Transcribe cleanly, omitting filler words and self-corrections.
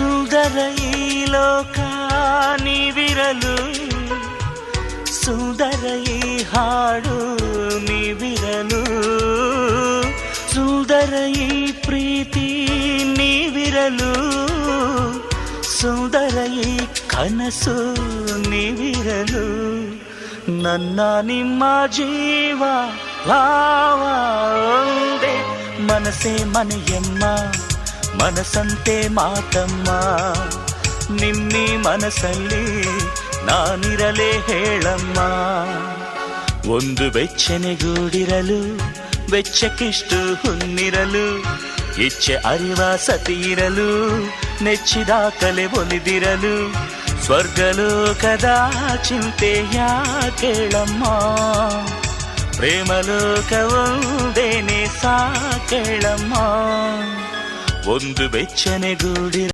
ಸುಂದರ ಈ ಲೋಕ ನೀವಿರಲು, ಸುಂದರ ಈ ಹಾಡು ನೀವಿರಲು, ಸುಂದರ ಈ ಪ್ರೀತಿ ನೀವಿರಲು, ಸುಂದರ ಈ ಕನಸು ನೀವಿರಲು. ನನ್ನ ನಿಮ್ಮ ಜೀವ ಭಾವ ಒಂದೇ, ಮನಸ್ಸೇ ಮನೆಯಮ್ಮ, ಮನಸ್ಸಂತೆ ಮಾತಮ್ಮ. ನಿಮ್ಮಿ ಮನಸ್ಸಲ್ಲಿ ನಾನಿರಲೇ ಹೇಳಮ್ಮ. ಒಂದು ಬೆಚ್ಚನೆಗೂಡಿರಲು, ಬೆಚ್ಚಕ್ಕಿಷ್ಟು ಹುನ್ನಿರಲು, ಇಚ್ಛೆ ಅರಿವ ಸತಿಯಿರಲು, ನೆಚ್ಚಿದ ಕಲೆ ಒಲಿದಿರಲು, ಸ್ವರ್ಗಲೋಕದ ಚಿಂತೆಯ ಕೇಳಮ್ಮ. ಪ್ರೇಮಲೋಕ ಒಂದೇನೆ ಸಾಕೇಳಮ್ಮ. ಒಂದು ಬೆಚ್ಚನೆಗೂಡಿರ